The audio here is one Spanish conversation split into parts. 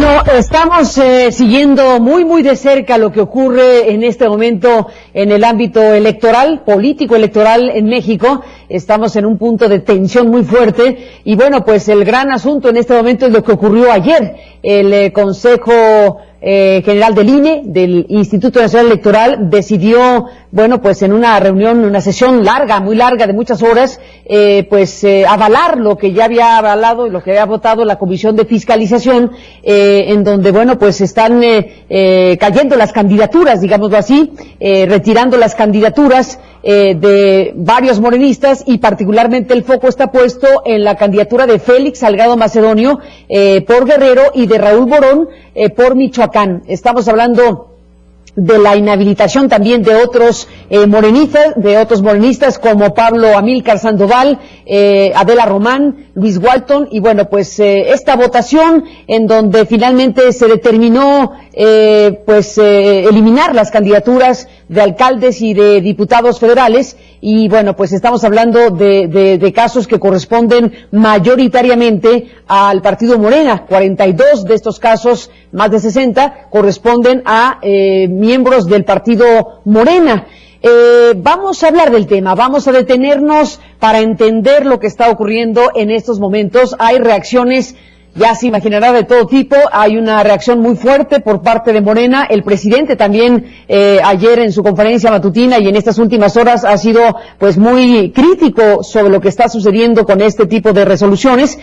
Bueno, estamos siguiendo muy de cerca lo que ocurre en este momento en el ámbito electoral, político electoral en México. Estamos en un punto de tensión muy fuerte y bueno, pues el gran asunto en este momento es lo que ocurrió ayer. El Consejo General del INE, del Instituto Nacional Electoral, decidió, bueno, pues en una reunión, una sesión larga, muy larga, de muchas horas, avalar lo que ya había avalado y lo que había votado la Comisión de Fiscalización, en donde, bueno, pues están cayendo las candidaturas, digámoslo así, retirando las candidaturas de varios morenistas, y particularmente el foco está puesto en la candidatura de Félix Salgado Macedonio por Guerrero y de Raúl Morón por Michoacán. Estamos hablando de la inhabilitación también de otros morenistas como Pablo Amílcar Sandoval, Adela Román, Luis Walton, y bueno, pues esta votación en donde finalmente se determinó eliminar las candidaturas de alcaldes y de diputados federales, y bueno, pues estamos hablando de casos que corresponden mayoritariamente al partido Morena. 42 de estos casos, más de 60, corresponden a miembros del partido Morena. Vamos a hablar del tema, vamos a detenernos para entender lo que está ocurriendo en estos momentos. Hay reacciones, ya se imaginará, de todo tipo. Hay una reacción muy fuerte por parte de Morena. El presidente también ayer en su conferencia matutina y en estas últimas horas ha sido pues muy crítico sobre lo que está sucediendo con este tipo de resoluciones.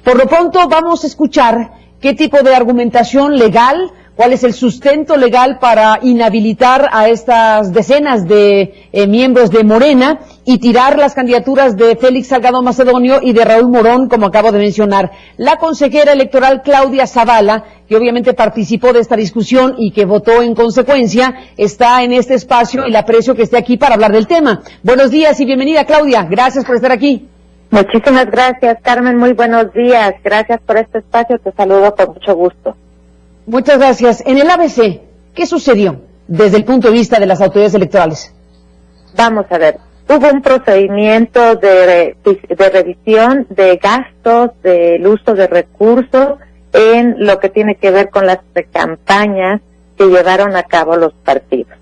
Por lo pronto vamos a escuchar qué tipo de argumentación legal, cuál es el sustento legal para inhabilitar a estas decenas de miembros de Morena y tirar las candidaturas de Félix Salgado Macedonio y de Raúl Morón, como acabo de mencionar. La consejera electoral Claudia Zavala, que obviamente participó de esta discusión y que votó en consecuencia, está en este espacio y le aprecio que esté aquí para hablar del tema. Buenos días y bienvenida, Claudia. Gracias por estar aquí. Muchísimas gracias, Carmen. Muy buenos días. Gracias por este espacio. Te saludo con mucho gusto. Muchas gracias. En el ABC, ¿qué sucedió desde el punto de vista de las autoridades electorales? Vamos a ver. Hubo un procedimiento de revisión de gastos, del uso de recursos en lo que tiene que ver con las precampañas que llevaron a cabo los partidos.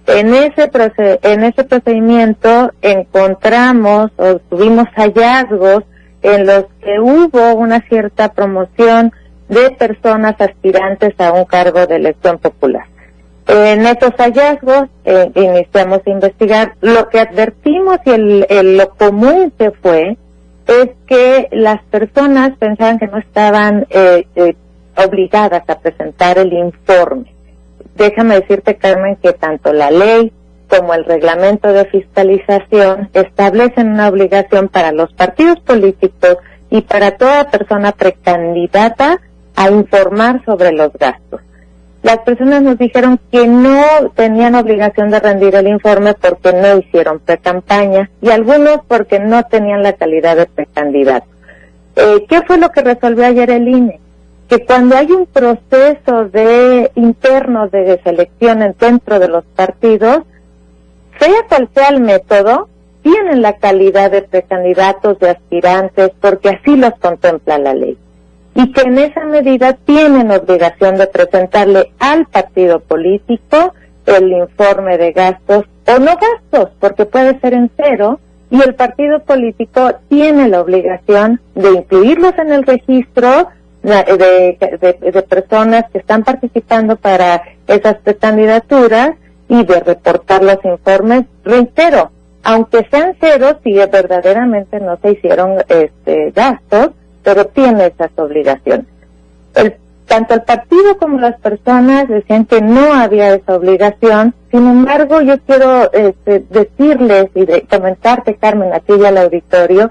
En ese procedimiento encontramos o tuvimos hallazgos en los que hubo una cierta promoción de personas aspirantes a un cargo de elección popular. En estos hallazgos iniciamos a investigar. Lo que advertimos y lo común que fue es que las personas pensaban que no estaban obligadas a presentar el informe. Déjame decirte, Carmen, que tanto la ley como el reglamento de fiscalización establecen una obligación para los partidos políticos y para toda persona precandidata a informar sobre los gastos. Las personas nos dijeron que no tenían obligación de rendir el informe porque no hicieron precampaña, y algunos porque no tenían la calidad de precandidato. ¿Qué fue lo que resolvió ayer el INE? Que cuando hay un proceso interno de selección dentro de los partidos, sea cual sea el método, tienen la calidad de precandidatos, de aspirantes, porque así los contempla la ley. Y que en esa medida tienen obligación de presentarle al partido político el informe de gastos, o no gastos, porque puede ser en cero, y el partido político tiene la obligación de incluirlos en el registro de personas que están participando para esas candidaturas y de reportar los informes. Reitero, aunque sean ceros, si verdaderamente no se hicieron gastos, pero tiene esas obligaciones. Tanto el partido como las personas decían que no había esa obligación. Sin embargo, yo quiero decirles y comentarte, Carmen, a ti y al auditorio,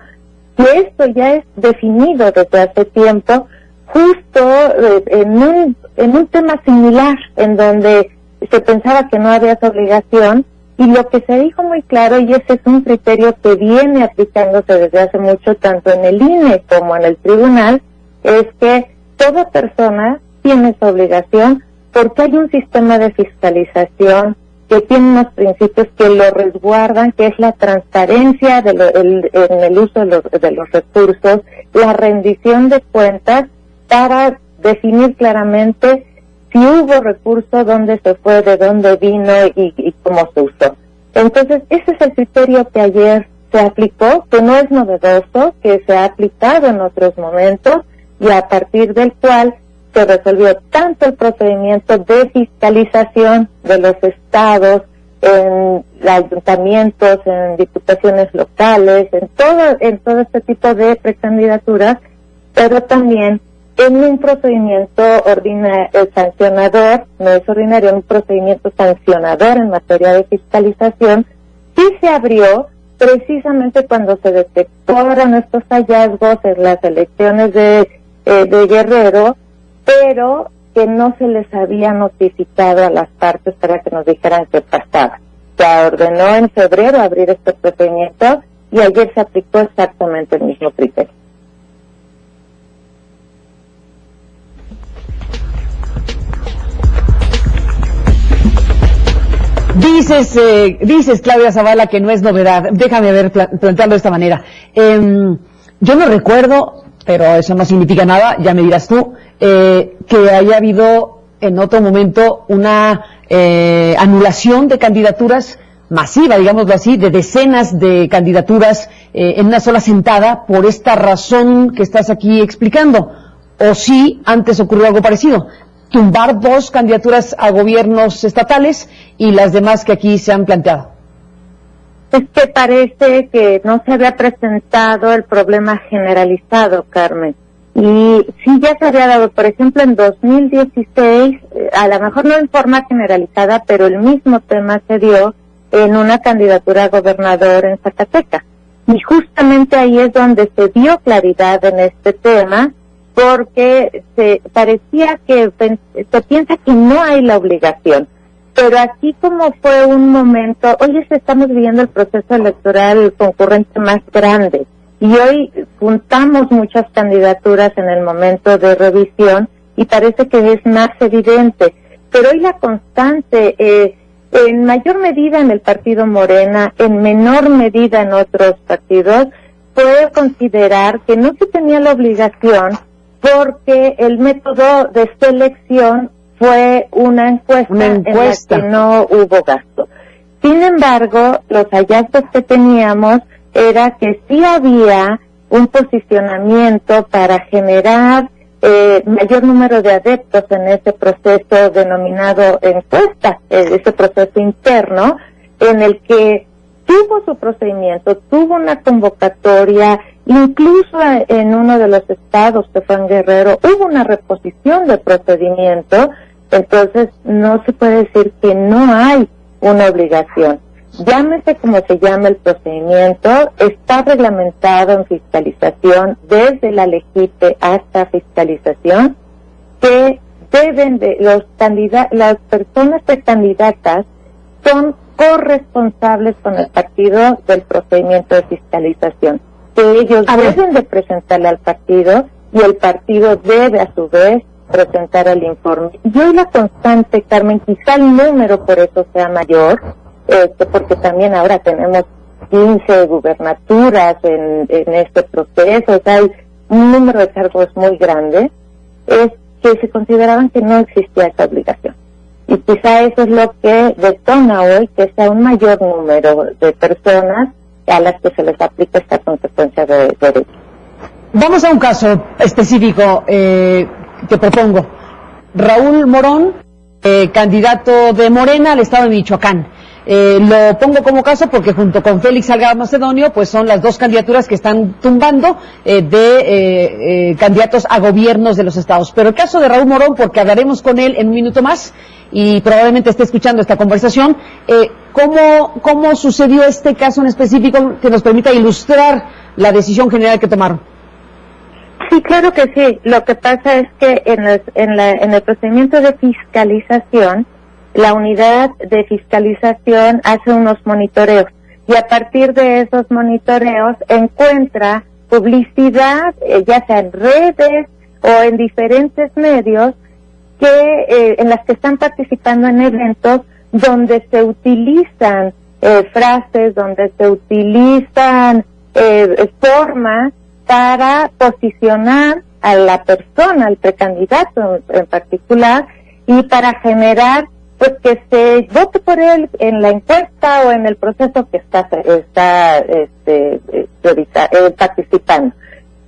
que esto ya es definido desde hace tiempo, justo en un tema similar, en donde se pensaba que no había esa obligación, y lo que se dijo muy claro, y ese es un criterio que viene aplicándose desde hace mucho, tanto en el INE como en el tribunal, es que toda persona tiene esa obligación porque hay un sistema de fiscalización que tiene unos principios que lo resguardan, que es la transparencia en el uso de los recursos, la rendición de cuentas para definir claramente si hubo recurso, dónde se fue, de dónde vino y cómo se usó. Entonces, ese es el criterio que ayer se aplicó, que no es novedoso, que se ha aplicado en otros momentos y a partir del cual se resolvió tanto el procedimiento de fiscalización de los estados, en ayuntamientos, en diputaciones locales, en todo este tipo de precandidaturas, pero también en un procedimiento sancionador, no es ordinario, en un procedimiento sancionador en materia de fiscalización, sí se abrió precisamente cuando se detectaron estos hallazgos en las elecciones de Guerrero, pero que no se les había notificado a las partes para que nos dijeran qué pasaba. Se ordenó en febrero abrir este procedimiento y ayer se aplicó exactamente el mismo criterio. Dices, Claudia Zavala, que no es novedad. Déjame plantearlo de esta manera. Yo no recuerdo, pero eso no significa nada, ya me dirás tú, que haya habido en otro momento una anulación de candidaturas masiva, digámoslo así, de decenas de candidaturas en una sola sentada por esta razón que estás aquí explicando. O sí, antes ocurrió algo parecido. Tumbar 2 candidaturas a gobiernos estatales y las demás que aquí se han planteado. Es que parece que no se había presentado el problema generalizado, Carmen. Y sí ya se había dado, por ejemplo, en 2016, a lo mejor no en forma generalizada, pero el mismo tema se dio en una candidatura a gobernador en Zacatecas. Y justamente ahí es donde se dio claridad en este tema, porque se parecía que se piensa que no hay la obligación. Pero aquí como fue un momento, hoy estamos viviendo el proceso electoral concurrente más grande y hoy juntamos muchas candidaturas en el momento de revisión y parece que es más evidente. Pero hoy la constante, en mayor medida en el partido Morena, en menor medida en otros partidos, fue considerar que no se tenía la obligación porque el método de selección fue una encuesta en la que no hubo gasto. Sin embargo, los hallazgos que teníamos era que sí había un posicionamiento para generar mayor número de adeptos en ese proceso denominado encuesta, ese proceso interno, en el que tuvo su procedimiento, tuvo una convocatoria, incluso en uno de los estados que fue en Guerrero, hubo una reposición de procedimiento. Entonces no se puede decir que no hay una obligación. Llámese como se llame el procedimiento, está reglamentado en fiscalización desde la LEGIPE hasta fiscalización, que deben de las personas precandidatas son corresponsables con el partido del procedimiento de fiscalización, que ellos deben de presentarle al partido y el partido debe a su vez presentar el informe. Y hoy la constante, Carmen, quizá el número por eso sea mayor, porque también ahora tenemos 15 gubernaturas en este proceso, o sea, hay un número de cargos muy grande, es que se consideraban que no existía esa obligación. Y quizá eso es lo que detona hoy que sea un mayor número de personas a las que se les aplica esta consecuencia de derecho. Vamos a un caso específico que propongo. Raúl Morón, candidato de Morena al estado de Michoacán. Lo pongo como caso porque junto con Félix Salgado Macedonio, pues son las 2 candidaturas que están tumbando de candidatos a gobiernos de los estados. Pero el caso de Raúl Morón, porque hablaremos con él en un minuto más y probablemente esté escuchando esta conversación, ¿cómo sucedió este caso en específico que nos permita ilustrar la decisión general que tomaron? Sí, claro que sí. Lo que pasa es que en el procedimiento de fiscalización, la unidad de fiscalización hace unos monitoreos y a partir de esos monitoreos encuentra publicidad, ya sea en redes o en diferentes medios, que en las que están participando en eventos donde se utilizan frases, donde se utilizan formas para posicionar a la persona, al precandidato en particular, y para generar pues que se vote por él en la encuesta o en el proceso que está participando.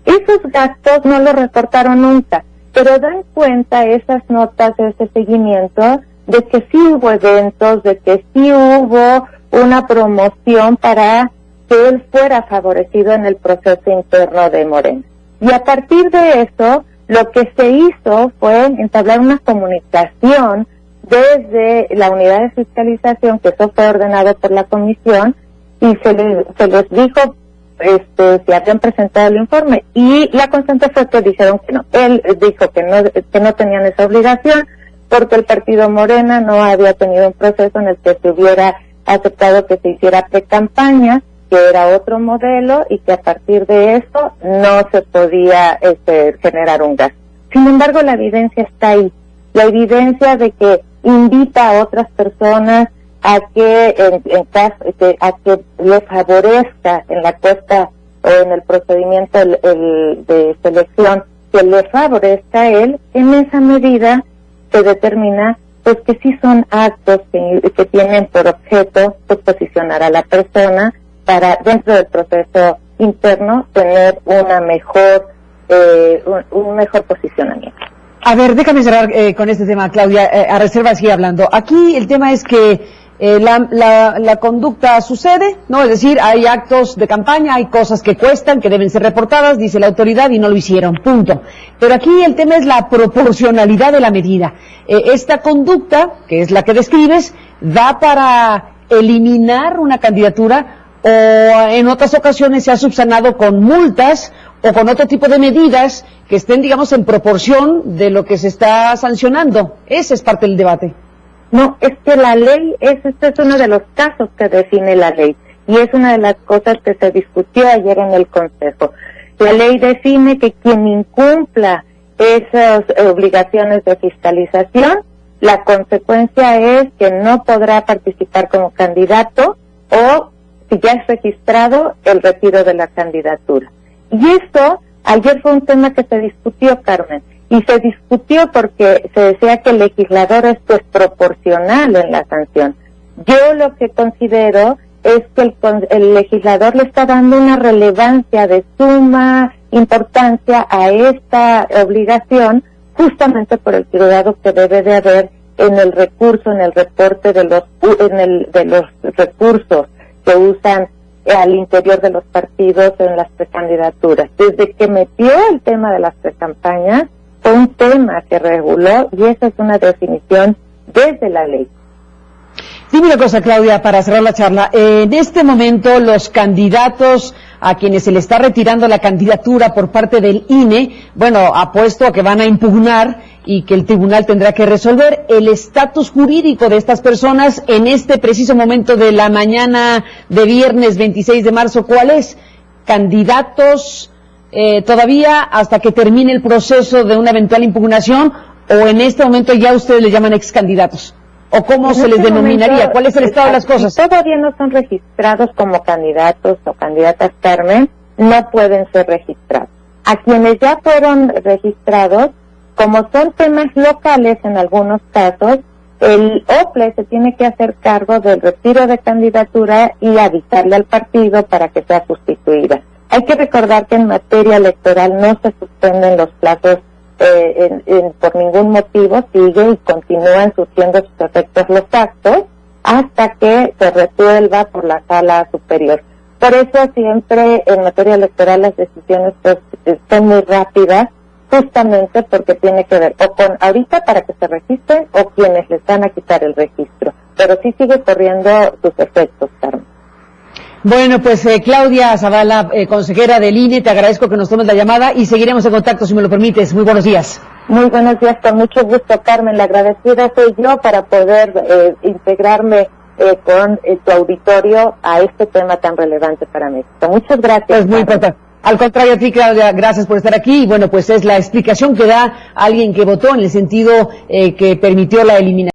Esos gastos no los reportaron nunca, pero dan cuenta esas notas, ese seguimiento, de que sí hubo eventos, de que sí hubo una promoción para que él fuera favorecido en el proceso interno de Morena. Y a partir de eso, lo que se hizo fue entablar una comunicación desde la unidad de fiscalización, que eso fue ordenado por la comisión, y se les dijo si habían presentado el informe, y la constante fue que dijeron que no. Él dijo que no tenían esa obligación, porque el partido Morena no había tenido un proceso en el que se hubiera aceptado que se hiciera pre-campaña, que era otro modelo, y que a partir de eso no se podía generar un gasto. Sin embargo, la evidencia está ahí, la evidencia de que invita a otras personas a que a que le favorezca en la encuesta o en el procedimiento de selección, que le favorezca a él. En esa medida se determina pues que sí son actos que tienen por objeto pues, posicionar a la persona para, dentro del proceso interno, tener una mejor un mejor posicionamiento. A ver, déjame cerrar con este tema, Claudia, a reserva sigue hablando. Aquí el tema es que la conducta sucede, ¿no? Es decir, hay actos de campaña, hay cosas que cuestan, que deben ser reportadas, dice la autoridad, y no lo hicieron, punto. Pero aquí el tema es la proporcionalidad de la medida. Esta conducta, que es la que describes, da para eliminar una candidatura, o en otras ocasiones se ha subsanado con multas o con otro tipo de medidas que estén, digamos, en proporción de lo que se está sancionando. Ese es parte del debate. No, es que la ley, este es uno de los casos que define la ley, y es una de las cosas que se discutió ayer en el Consejo. La ley define que quien incumpla esas obligaciones de fiscalización, la consecuencia es que no podrá participar como candidato, o si ya es registrado, el retiro de la candidatura. Y esto, ayer fue un tema que se discutió, Carmen, y se discutió porque se decía que el legislador es desproporcional en la sanción. Yo lo que considero es que el legislador le está dando una relevancia de suma importancia a esta obligación, justamente por el cuidado que debe de haber en el recurso, en el reporte de los recursos que usan al interior de los partidos en las precandidaturas. Desde que metió el tema de las precampañas, fue un tema que reguló, y esa es una definición desde la ley. Dime una cosa, Claudia, para cerrar la charla. En este momento, los candidatos a quienes se le está retirando la candidatura por parte del INE, bueno, apuesto a que van a impugnar y que el tribunal tendrá que resolver el estatus jurídico de estas personas en este preciso momento de la mañana de viernes 26 de marzo. ¿Cuál es? ¿Candidatos todavía hasta que termine el proceso de una eventual impugnación, o en este momento ya ustedes le llaman excandidatos? ¿O cómo se les denominaría? ¿Cuál es el estado de las cosas? Si todavía no son registrados como candidatos o candidatas, Carmen, no pueden ser registrados. A quienes ya fueron registrados, como son temas locales en algunos casos, el OPLE se tiene que hacer cargo del retiro de candidatura y avisarle al partido para que sea sustituida. Hay que recordar que en materia electoral no se suspenden los plazos por ningún motivo, sigue y continúan surtiendo sus efectos los actos hasta que se resuelva por la sala superior. Por eso siempre en materia electoral las decisiones pues, son muy rápidas, justamente porque tiene que ver o con ahorita para que se registren o quienes les van a quitar el registro. Pero sí sigue corriendo sus efectos, Carmen. Bueno, pues Claudia Zavala, consejera del INE, te agradezco que nos tomes la llamada y seguiremos en contacto si me lo permites. Muy buenos días. Muy buenos días, con mucho gusto, Carmen. La agradecida soy yo para poder integrarme con tu auditorio a este tema tan relevante para México. Muchas gracias. Es muy importante. Al contrario a ti, Claudia, gracias por estar aquí. Y bueno, pues es la explicación que da alguien que votó en el sentido que permitió la eliminación.